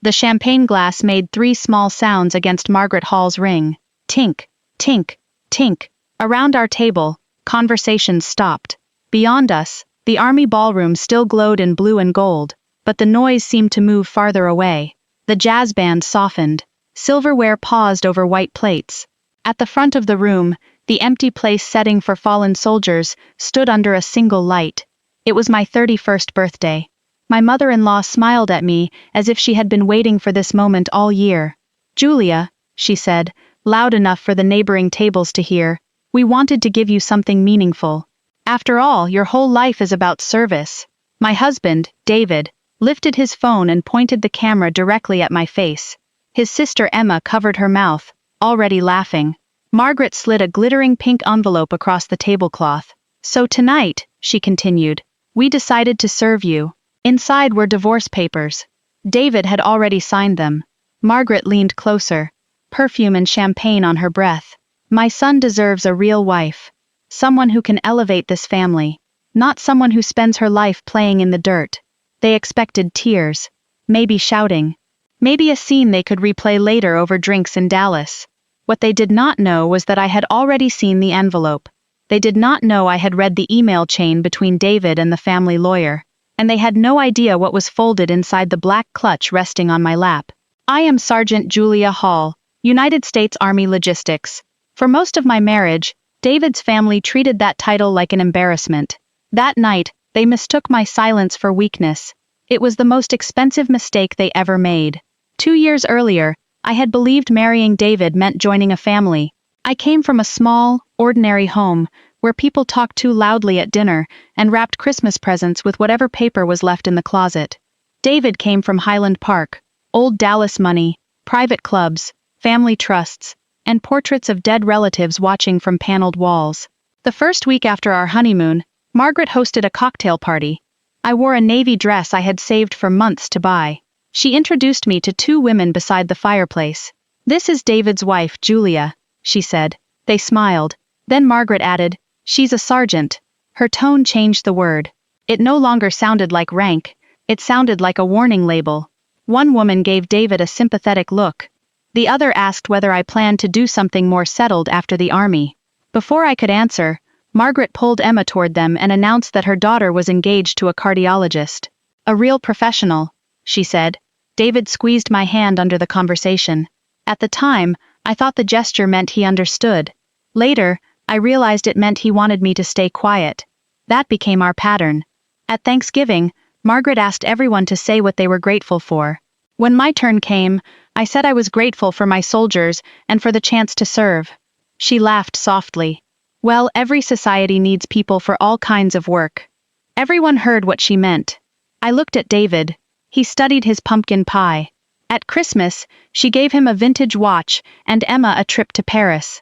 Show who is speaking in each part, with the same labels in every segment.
Speaker 1: The champagne glass made 3 small sounds against Margaret Hall's ring. Tink, tink, tink. Around our table, conversations stopped. Beyond us, the army ballroom still glowed in blue and gold, but the noise seemed to move farther away. The jazz band softened. Silverware paused over white plates. At the front of the room, the empty place setting for fallen soldiers stood under a single light. It was my 31st birthday. My mother-in-law smiled at me as if she had been waiting for this moment all year. "Julia," she said, loud enough for the neighboring tables to hear, "we wanted to give you something meaningful. After all, your whole life is about service." My husband, David, lifted his phone and pointed the camera directly at my face. His sister Emma covered her mouth, already laughing. Margaret slid a glittering pink envelope across the tablecloth. "So tonight," she continued, "we decided to serve you." Inside were divorce papers. David had already signed them. Margaret leaned closer, perfume and champagne on her breath. "My son deserves a real wife. Someone who can elevate this family. Not someone who spends her life playing in the dirt." They expected tears. Maybe shouting. Maybe a scene they could replay later over drinks in Dallas. What they did not know was that I had already seen the envelope. They did not know I had read the email chain between David and the family lawyer. And they had no idea what was folded inside the black clutch resting on my lap. "I am Sergeant Julia Hall, United States Army Logistics." For most of my marriage, David's family treated that title like an embarrassment. That night, they mistook my silence for weakness. It was the most expensive mistake they ever made. 2 years earlier, I had believed marrying David meant joining a family. I came from a small, ordinary home, where people talked too loudly at dinner and wrapped Christmas presents with whatever paper was left in the closet. David came from Highland Park, old Dallas money, private clubs, family trusts, and portraits of dead relatives watching from paneled walls. The first week after our honeymoon, Margaret hosted a cocktail party. I wore a navy dress I had saved for months to buy. She introduced me to 2 women beside the fireplace. "This is David's wife, Julia," she said. They smiled. Then Margaret added, "She's a sergeant." Her tone changed the word. It no longer sounded like rank, it sounded like a warning label. One woman gave David a sympathetic look. The other asked whether I planned to do something more settled after the army. Before I could answer, Margaret pulled Emma toward them and announced that her daughter was engaged to a cardiologist. "A real professional," she said. David squeezed my hand under the conversation. At the time, I thought the gesture meant he understood. Later, I realized it meant he wanted me to stay quiet. That became our pattern. At Thanksgiving, Margaret asked everyone to say what they were grateful for. When my turn came, I said I was grateful for my soldiers and for the chance to serve. She laughed softly. "Well, every society needs people for all kinds of work." Everyone heard what she meant. I looked at David. He studied his pumpkin pie. At Christmas, she gave him a vintage watch and Emma a trip to Paris.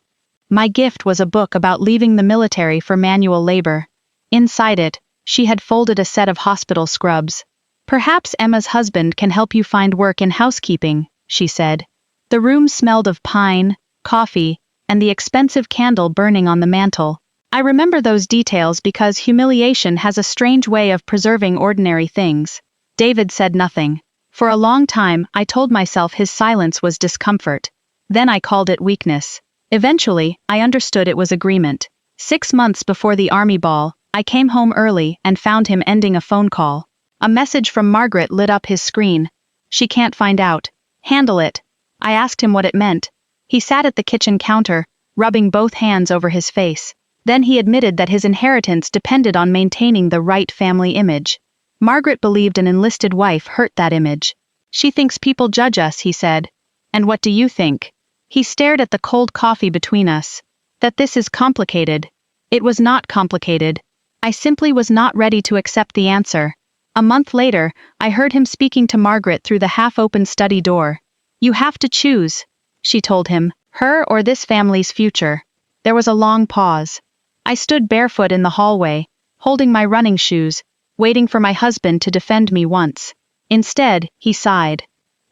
Speaker 1: My gift was a book about leaving the military for manual labor. Inside it, she had folded a set of hospital scrubs. "Perhaps Emma's husband can help you find work in housekeeping," she said. The room smelled of pine, coffee, and the expensive candle burning on the mantel. I remember those details because humiliation has a strange way of preserving ordinary things. David said nothing. For a long time, I told myself his silence was discomfort. Then I called it weakness. Eventually, I understood it was agreement. 6 months before the army ball, I came home early and found him ending a phone call. A message from Margaret lit up his screen. "She can't find out. Handle it." I asked him what it meant. He sat at the kitchen counter, rubbing both hands over his face. Then he admitted that his inheritance depended on maintaining the right family image. Margaret believed an enlisted wife hurt that image. "She thinks people judge us," he said. "And what do you think?" He stared at the cold coffee between us. "That this is complicated." It was not complicated. I simply was not ready to accept the answer. A month later, I heard him speaking to Margaret through the half-open study door. "You have to choose," she told him, "her or this family's future." There was a long pause. I stood barefoot in the hallway, holding my running shoes, waiting for my husband to defend me once. Instead, he sighed.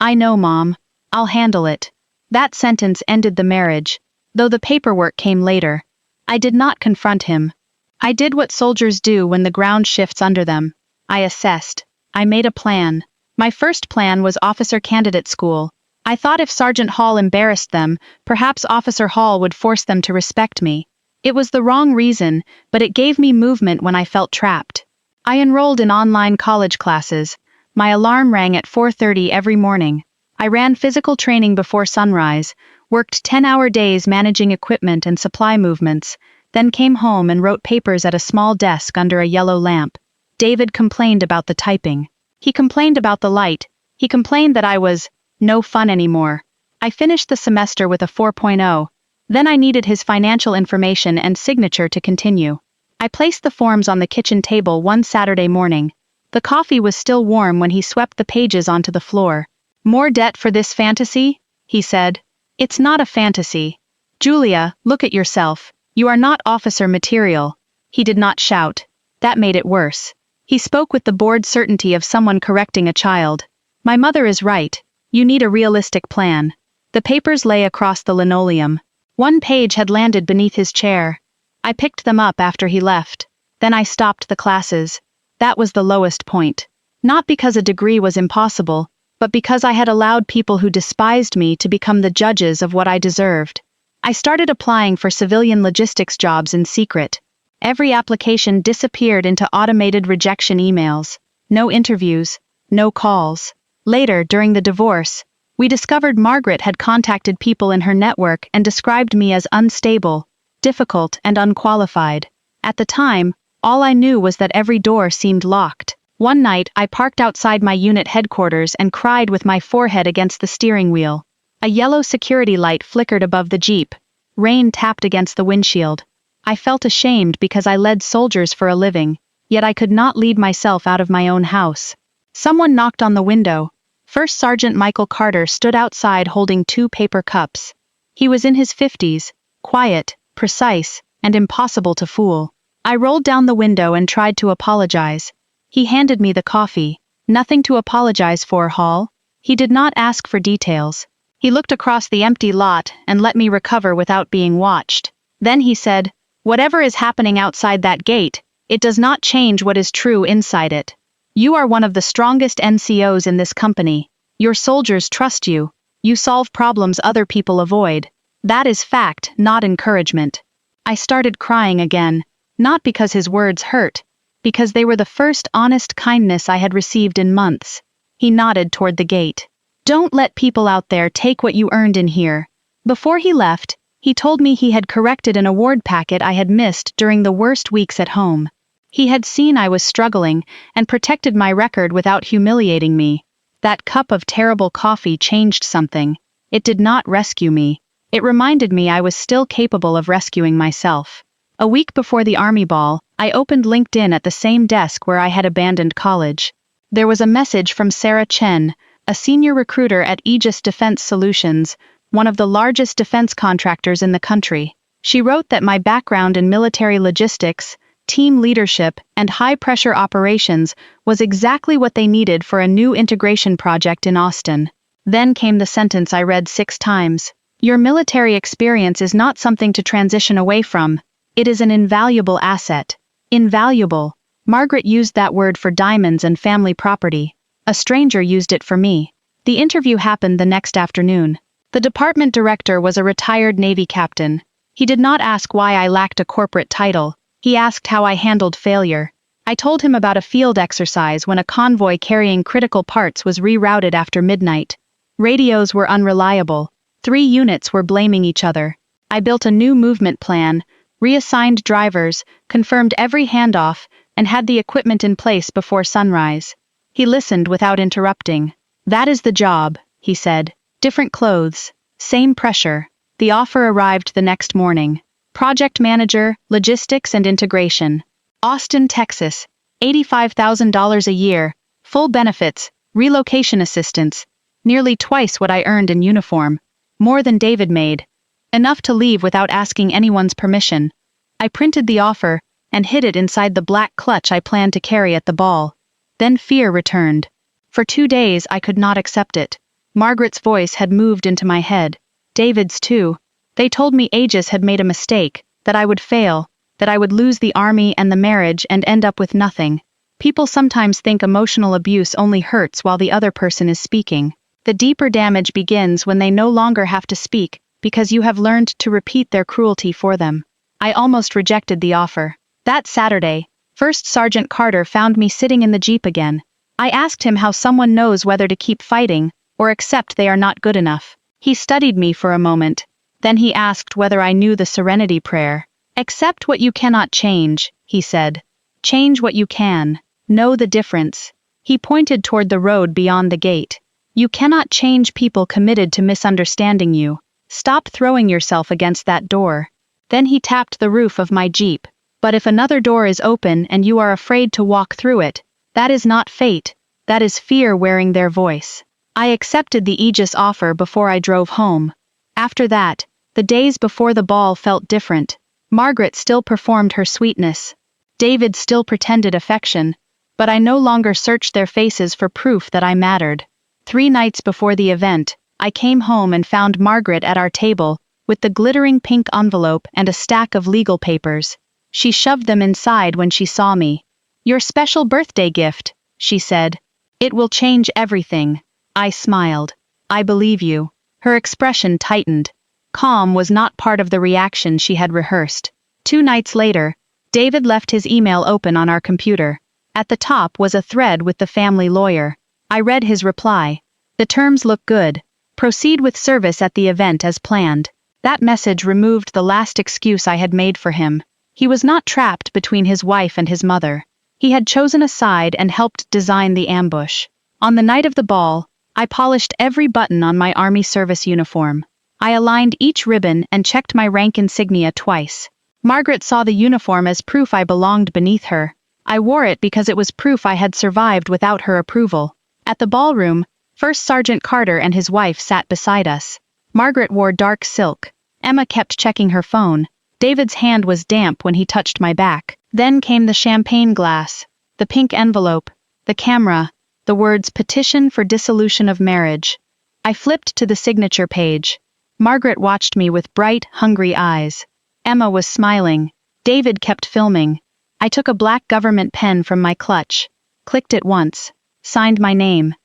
Speaker 1: "I know, Mom. I'll handle it." That sentence ended the marriage, though the paperwork came later. I did not confront him. I did what soldiers do when the ground shifts under them. I assessed. I made a plan. My first plan was officer candidate school. I thought if Sergeant Hall embarrassed them, perhaps Officer Hall would force them to respect me. It was the wrong reason, but it gave me movement when I felt trapped. I enrolled in online college classes. My alarm rang at 4:30 every morning. I ran physical training before sunrise, worked 10-hour days managing equipment and supply movements, then came home and wrote papers at a small desk under a yellow lamp. David complained about the typing. He complained about the light. He complained that I was no fun anymore. I finished the semester with a 4.0. Then I needed his financial information and signature to continue. I placed the forms on the kitchen table one Saturday morning. The coffee was still warm when he swept the pages onto the floor. "More debt for this fantasy?" he said. "It's not a fantasy. Julia, look at yourself. You are not officer material." He did not shout. That made it worse. He spoke with the bored certainty of someone correcting a child. "My mother is right. You need a realistic plan." The papers lay across the linoleum. One page had landed beneath his chair. I picked them up after he left. Then I stopped the classes. That was the lowest point. Not because a degree was impossible, but because I had allowed people who despised me to become the judges of what I deserved. I started applying for civilian logistics jobs in secret. Every application disappeared into automated rejection emails. No interviews, no calls. Later, during the divorce, we discovered Margaret had contacted people in her network and described me as unstable, difficult, and unqualified. At the time, all I knew was that every door seemed locked. One night, I parked outside my unit headquarters and cried with my forehead against the steering wheel. A yellow security light flickered above the Jeep. Rain tapped against the windshield. I felt ashamed because I led soldiers for a living, yet I could not lead myself out of my own house. Someone knocked on the window. First Sergeant Michael Carter stood outside holding 2 paper cups. He was in his 50s, quiet, precise, and impossible to fool. I rolled down the window and tried to apologize. He handed me the coffee. "Nothing to apologize for, Hall." He did not ask for details. He looked across the empty lot and let me recover without being watched. Then he said, "Whatever is happening outside that gate, it does not change what is true inside it. You are one of the strongest NCOs in this company. Your soldiers trust you. You solve problems other people avoid. That is fact, not encouragement." I started crying again, not because his words hurt, because they were the first honest kindness I had received in months. He nodded toward the gate. "Don't let people out there take what you earned in here." Before he left, he told me he had corrected an award packet I had missed during the worst weeks at home. He had seen I was struggling and protected my record without humiliating me. That cup of terrible coffee changed something. It did not rescue me. It reminded me I was still capable of rescuing myself. A week before the Army Ball, I opened LinkedIn at the same desk where I had abandoned college. There was a message from Sarah Chen, a senior recruiter at Aegis Defense Solutions, one of the largest defense contractors in the country. She wrote that my background in military logistics, team leadership, and high-pressure operations was exactly what they needed for a new integration project in Austin. Then came the sentence I read 6 times. "Your military experience is not something to transition away from. It is an invaluable asset." Invaluable. Margaret used that word for diamonds and family property. A stranger used it for me. The interview happened the next afternoon. The department director was a retired Navy captain. He did not ask why I lacked a corporate title. He asked how I handled failure. I told him about a field exercise when a convoy carrying critical parts was rerouted after midnight. Radios were unreliable. 3 units were blaming each other. I built a new movement plan, reassigned drivers, confirmed every handoff, and had the equipment in place before sunrise. He listened without interrupting. "That is the job," he said. "Different clothes, same pressure." The offer arrived the next morning. Project manager, logistics and integration. Austin, Texas. $85,000 a year, full benefits, relocation assistance. Nearly twice what I earned in uniform. More than David made. Enough to leave without asking anyone's permission. I printed the offer and hid it inside the black clutch I planned to carry at the ball. Then fear returned. For 2 days I could not accept it. Margaret's voice had moved into my head. David's too. They told me Aegis had made a mistake, that I would fail, that I would lose the army and the marriage and end up with nothing. People sometimes think emotional abuse only hurts while the other person is speaking. The deeper damage begins when they no longer have to speak, because you have learned to repeat their cruelty for them. I almost rejected the offer. That Saturday, First Sergeant Carter found me sitting in the Jeep again. I asked him how someone knows whether to keep fighting, or accept they are not good enough. He studied me for a moment. Then he asked whether I knew the Serenity Prayer. Accept what you cannot change, he said. Change what you can. Know the difference. He pointed toward the road beyond the gate. You cannot change people committed to misunderstanding you. Stop throwing yourself against that door. Then he tapped the roof of my Jeep. But if another door is open and you are afraid to walk through it, that is not fate, that is fear wearing their voice. I accepted the Aegis offer before I drove home. After that, the days before the ball felt different. Margaret still performed her sweetness. David still pretended affection, but I no longer searched their faces for proof that I mattered. 3 nights before the event, I came home and found Margaret at our table, with the glittering pink envelope and a stack of legal papers. She shoved them inside when she saw me. Your special birthday gift, she said. It will change everything. I smiled. I believe you. Her expression tightened. Calm was not part of the reaction she had rehearsed. 2 nights later, David left his email open on our computer. At the top was a thread with the family lawyer. I read his reply. The terms look good. Proceed with service at the event as planned. That message removed the last excuse I had made for him. He was not trapped between his wife and his mother. He had chosen a side and helped design the ambush. On the night of the ball, I polished every button on my Army service uniform. I aligned each ribbon and checked my rank insignia twice. Margaret saw the uniform as proof I belonged beneath her. I wore it because it was proof I had survived without her approval. At the ballroom, First Sergeant Carter and his wife sat beside us. Margaret wore dark silk. Emma kept checking her phone. David's hand was damp when he touched my back. Then came the champagne glass, the pink envelope, the camera, the words "Petition for Dissolution of Marriage." I flipped to the signature page. Margaret watched me with bright, hungry eyes. Emma was smiling. David kept filming. I took a black government pen from my clutch, clicked it once, signed my name.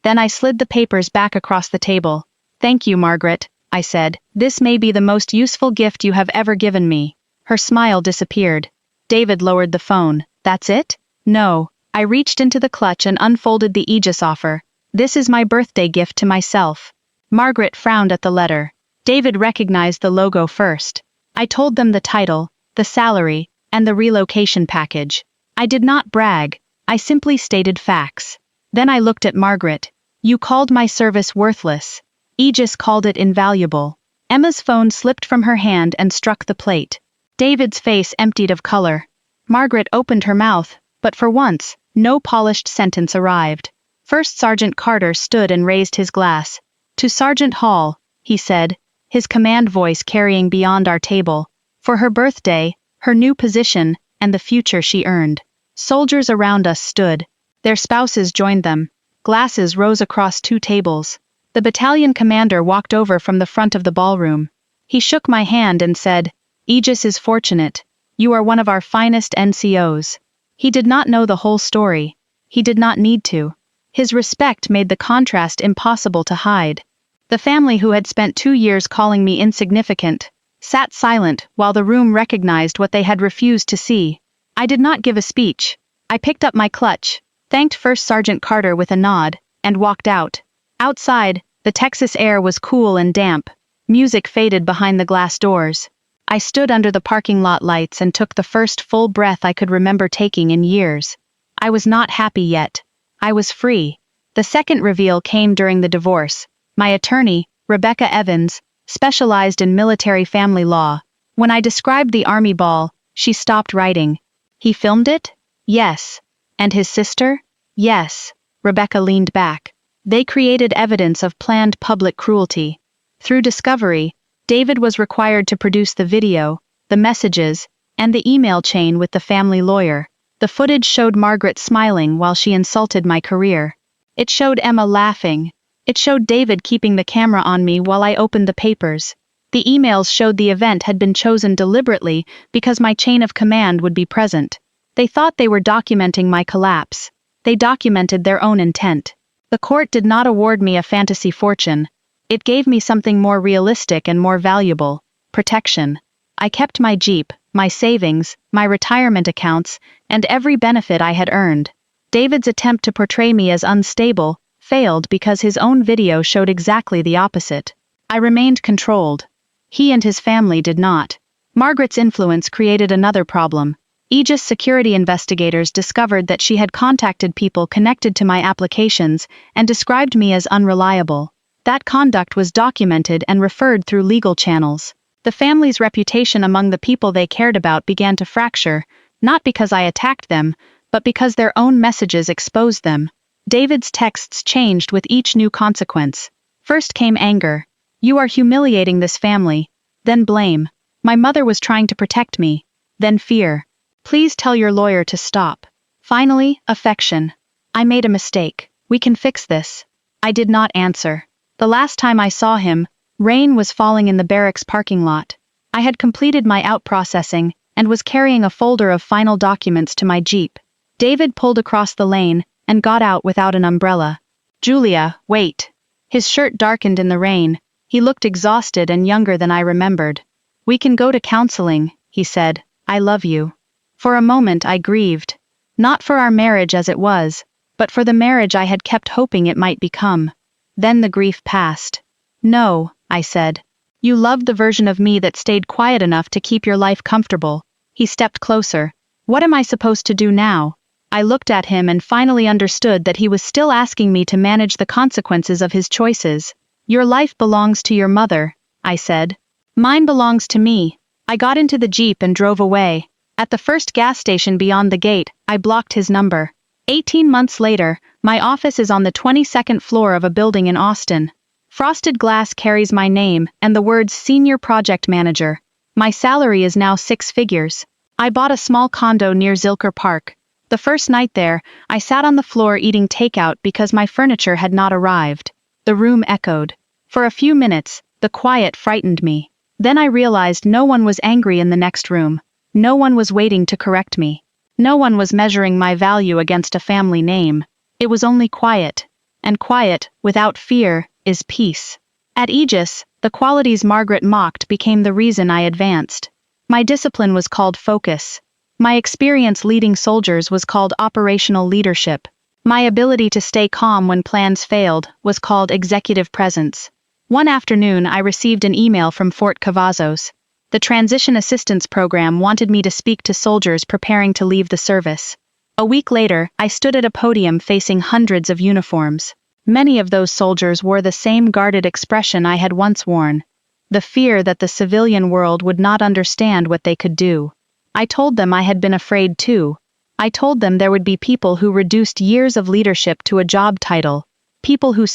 Speaker 1: Then I slid the papers back across the table. Thank you, Margaret, I said. This may be the most useful gift you have ever given me. Her smile disappeared. David lowered the phone. That's it? No. I reached into the clutch and unfolded the Aegis offer. This is my birthday gift to myself. Margaret frowned at the letter. David recognized the logo first. I told them the title, the salary, and the relocation package. I did not brag. I simply stated facts. Then I looked at Margaret. You called my service worthless. Aegis called it invaluable. Emma's phone slipped from her hand and struck the plate. David's face emptied of color. Margaret opened her mouth, but for once, no polished sentence arrived. First Sergeant Carter stood and raised his glass. To Sergeant Hall, he said, his command voice carrying beyond our table. For her birthday, her new position, and the future she earned. Soldiers around us stood. Their spouses joined them. Glasses rose across 2 tables. The battalion commander walked over from the front of the ballroom. He shook my hand and said, Aegis is fortunate. You are one of our finest NCOs. He did not know the whole story. He did not need to. His respect made the contrast impossible to hide. The family who had spent 2 years calling me insignificant sat silent while the room recognized what they had refused to see. I did not give a speech. I picked up my clutch, thanked First Sergeant Carter with a nod, and walked out. Outside, the Texas air was cool and damp. Music faded behind the glass doors. I stood under the parking lot lights and took the first full breath I could remember taking in years. I was not happy yet. I was free. The second reveal came during the divorce. My attorney, Rebecca Evans, specialized in military family law. When I described the Army ball, she stopped writing. He filmed it? Yes. And his sister? Yes. Rebecca leaned back. They created evidence of planned public cruelty. Through discovery, David was required to produce the video, the messages, and the email chain with the family lawyer. The footage showed Margaret smiling while she insulted my career. It showed Emma laughing. It showed David keeping the camera on me while I opened the papers. The emails showed the event had been chosen deliberately because my chain of command would be present. They thought they were documenting my collapse. They documented their own intent. The court did not award me a fantasy fortune. It gave me something more realistic and more valuable: protection. I kept my Jeep, my savings, my retirement accounts, and every benefit I had earned. David's attempt to portray me as unstable failed because his own video showed exactly the opposite. I remained controlled. He and his family did not. Margaret's influence created another problem. Aegis security investigators discovered that she had contacted people connected to my applications and described me as unreliable. That conduct was documented and referred through legal channels. The family's reputation among the people they cared about began to fracture, not because I attacked them, but because their own messages exposed them. David's texts changed with each new consequence. First came anger. "You are humiliating this family." Then blame. "My mother was trying to protect me." Then fear. "Please tell your lawyer to stop." Finally, affection. "I made a mistake. We can fix this." I did not answer. The last time I saw him, rain was falling in the barracks parking lot. I had completed my out-processing and was carrying a folder of final documents to my Jeep. David pulled across the lane and got out without an umbrella. "Julia, wait." His shirt darkened in the rain. He looked exhausted and younger than I remembered. "We can go to counseling," he said. "I love you." For a moment I grieved. Not for our marriage as it was, but for the marriage I had kept hoping it might become. Then the grief passed. "No," I said. "You loved the version of me that stayed quiet enough to keep your life comfortable." He stepped closer. "What am I supposed to do now?" I looked at him and finally understood that he was still asking me to manage the consequences of his choices. "Your life belongs to your mother," I said. "Mine belongs to me." I got into the Jeep and drove away. At the first gas station beyond the gate, I blocked his number. 18 months later, my office is on the 22nd floor of a building in Austin. Frosted glass carries my name and the words Senior Project Manager. My salary is now 6 figures. I bought a small condo near Zilker Park. The first night there, I sat on the floor eating takeout because my furniture had not arrived. The room echoed. For a few minutes, the quiet frightened me. Then I realized no one was angry in the next room. No one was waiting to correct me. No one was measuring my value against a family name. It was only quiet. And quiet, without fear, is peace. At Aegis, the qualities Margaret mocked became the reason I advanced. My discipline was called focus. My experience leading soldiers was called operational leadership. My ability to stay calm when plans failed was called executive presence. One afternoon I received an email from Fort Cavazos. The Transition Assistance Program wanted me to speak to soldiers preparing to leave the service. A week later, I stood at a podium facing hundreds of uniforms. Many of those soldiers wore the same guarded expression I had once worn. The fear that the civilian world would not understand what they could do. I told them I had been afraid too. I told them there would be people who reduced years of leadership to a job title. People who saw